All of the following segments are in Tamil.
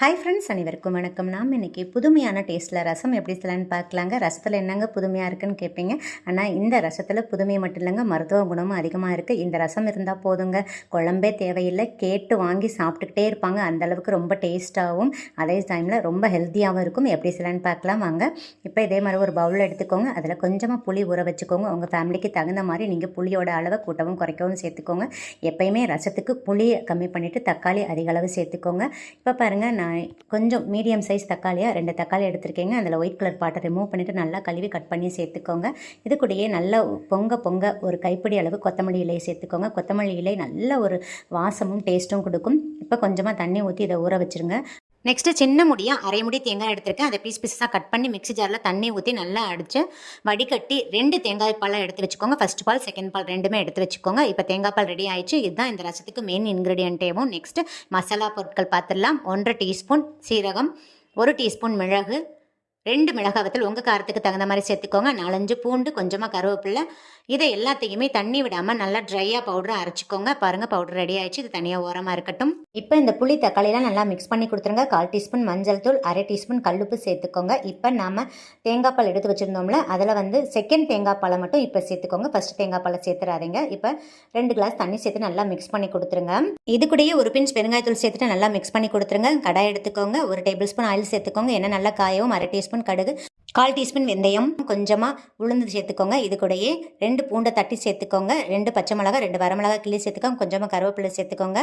ஹாய் ஃப்ரெண்ட்ஸ், அனைவருக்கும் வணக்கம். நாம் இன்றைக்கி புதுமையான டேஸ்ட்டில் ரசம் எப்படி செய்யலான்னு பார்க்கலாங்க. ரசத்தில் என்னங்க புதுமையாக இருக்குன்னு கேட்பீங்க. ஆனால் இந்த ரசத்தில் புதுமை மட்டும் இல்லைங்க, மருத்துவ குணமும் அதிகமாக இருக்குது. இந்த ரசம் இருந்தால் போதுங்க, குழம்பே தேவையில்லை, கேட்டு வாங்கி சாப்பிட்டுக்கிட்டே இருப்பாங்க. அந்தளவுக்கு ரொம்ப டேஸ்ட்டாகவும் அதே டைமில் ரொம்ப ஹெல்த்தியாகவும் இருக்கும். எப்படி செய்யலான்னு பார்க்கலாம் வாங்க. இப்போ இதே மாதிரி ஒரு பவுல் எடுத்துக்கோங்க. அதில் கொஞ்சமாக புளி ஊற வச்சுக்கோங்க. உங்கள் ஃபேமிலிக்கு தகுந்த மாதிரி நீங்கள் புளியோட அளவை கூட்டவும் குறைக்கவும் சேர்த்துக்கோங்க. எப்போயுமே ரசத்துக்கு புளியை கம்மி பண்ணிவிட்டு தக்காளி அதிக அளவு சேர்த்துக்கோங்க. இப்போ பாருங்கள், நான் கொஞ்சம் மீடியம் சைஸ் தக்காளியாக 2 தக்காளி எடுத்துருக்கேங்க. அதில் ஒயிட் கலர் பாட்டை ரிமூவ் பண்ணிவிட்டு நல்லா கழுவி கட் பண்ணி சேர்த்துக்கோங்க. இது கூடயே நல்லா பொங்க ஒரு கைப்பிடி அளவு கொத்தமல்லி இலையை சேர்த்துக்கோங்க. கொத்தமல்லி இலை நல்ல ஒரு வாசமும் டேஸ்ட்டும் கொடுக்கும். இப்போ கொஞ்சமாக தண்ணி ஊற்றி இதை ஊற வச்சுருங்க. நெக்ஸ்ட்டு சின்ன முடியாக அரை முடி தேங்காய் எடுத்திருக்கேன். அதை பீஸாக கட் பண்ணி மிக்ஸி ஜாரில் தண்ணி ஊற்றி நல்லா அடித்து வடிகட்டி 2 தேங்காய் பாலாக எடுத்து வச்சுக்கோங்க. ஃபஸ்ட் பால், செகண்ட் பால் ரெண்டுமே எடுத்து வச்சுக்கோங்க. இப்போ தேங்காய் பால் ரெடி ஆயிடுச்சு. இதுதான் இந்த ரசத்துக்கு மெயின் இன்க்ரீடியன்ட்டேவும். நெக்ஸ்ட்டு மசாலா பொருட்கள் பார்த்துடலாம். 1 டீஸ்பூன் சீரகம், 1 டீஸ்பூன் மிளகு, 2 மிளகாய் வத்தல் உங்கள் காரத்துக்கு தகுந்த மாதிரி சேர்த்துக்கோங்க. 4-5 பூண்டு, கொஞ்சமாக கருவேப்பிலை. இதை எல்லாத்தையுமே தண்ணி விடாமல் நல்லா ட்ரையாக பவுடராக அரைச்சிக்கோங்க. பாருங்கள், பவுடர் ரெடி ஆயிடுச்சு. இது தனியாக ஓரமாக இருக்கட்டும். இப்போ இந்த புளி தக்காளிலாம் நல்லா மிக்ஸ் பண்ணி கொடுத்துருங்க. 1/4 டீஸ்பூன் மஞ்சள் தூள், 1/2 டீஸ்பூன் கல்லுப்பு சேர்த்துக்கோங்க. இப்போ நாம் தேங்காய் பால் எடுத்து வச்சுருந்தோம்ல, அதில் செகண்ட் தேங்காய் பாலை மட்டும் இப்போ சேர்த்துக்கோங்க. ஃபஸ்ட் தேங்காய் பாலை சேர்த்துறாதீங்க. இப்போ 2 கிளாஸ் தண்ணி சேர்த்து நல்லா மிக்ஸ் பண்ணி கொடுத்துருங்க. இது கூடயே ஒரு பிஞ்ச் பெருங்காயத்தூள் சேர்த்துட்டு நல்லா மிக்ஸ் பண்ணி கொடுத்துருங்க. கடாய் எடுத்துக்கோங்க. 1 டேபிள் ஸ்பூன் ஆயில் சேர்த்துக்கோங்க. எண்ணெய் நல்லா காயவும். 1/2 டீஸ்பூன் கடுகு, 1/4 டீஸ்பூன் வெந்தயம், கொஞ்சமாக உளுந்து சேர்த்துக்கோங்க. இது கூடயே 2 பூண்டை தட்டி சேர்த்துக்கோங்க. 2 பச்சை மிளகாய், 2 வரமிளகாய் கிள்ளி சேர்த்துக்கோங்க. கொஞ்சமாக கருவேப்பிலை சேர்த்துக்கோங்க.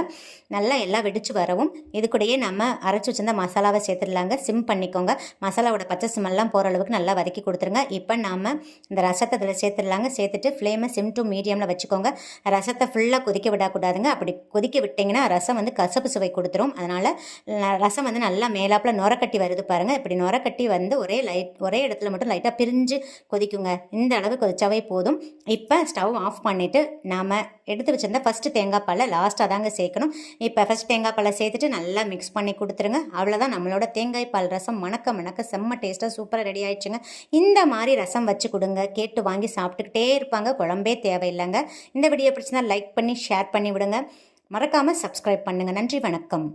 நல்லா எல்லாம் வெடிச்சு வரவும் இது கூடயே நம்ம அரைச்சி வச்சிருந்த மசாலாவை சேர்த்துடலாங்க. சிம் பண்ணிக்கோங்க. மசாலாவோட பச்சை ஸ்மெல்லாம் போகிற அளவுக்கு நல்லா வதக்கி கொடுத்துருங்க. இப்போ நாம் இந்த ரசத்தை இதில் சேர்த்துடலாங்க. சேர்த்துட்டு ஃப்ளேமை சிம் டு மீடியமில் வச்சுக்கோங்க. ரசத்தை ஃபுல்லாக கொதிக்க விடக்கூடாதுங்க. அப்படி கொதிக்க விட்டிங்கன்னா ரசம் கசப்பு சுவை கொடுத்துரும். அதனால் ரசம் நல்லா மேலாப்பில் நுரக்கட்டி வருது பாருங்கள். இப்படி நுரக்கட்டி ஒரே இடத்துல மட்டும் லைட்டாக பிரிஞ்சு கொதிக்குங்க. இந்த அளவு கொதிச்சாவே போதும். இப்போ ஸ்டவ் ஆஃப் பண்ணிவிட்டு நாம் எடுத்து வச்சிருந்த ஃபஸ்ட்டு தேங்காய் பாலை லாஸ்ட்டாக தாங்க சேர்க்கணும். இப்போ ஃபஸ்ட் தேங்காய் பாலை சேர்த்துட்டு நல்லா மிக்ஸ் பண்ணி கொடுத்துருங்க. அவ்வளோதான், நம்மளோட தேங்காய் பால் ரசம் மணக்க செம்ம டேஸ்ட்டாக சூப்பராக ரெடி ஆயிடுச்சுங்க. இந்த மாதிரி ரசம் வச்சு கொடுங்க, கேட்டு வாங்கி சாப்பிட்டுக்கிட்டே இருப்பாங்க. குழம்பே தேவையில்லைங்க. இந்த வீடியோ பிடிச்சிருந்தா லைக் பண்ணி ஷேர் பண்ணி விடுங்க. மறக்காமல் சப்ஸ்கிரைப் பண்ணுங்கள். நன்றி, வணக்கம்.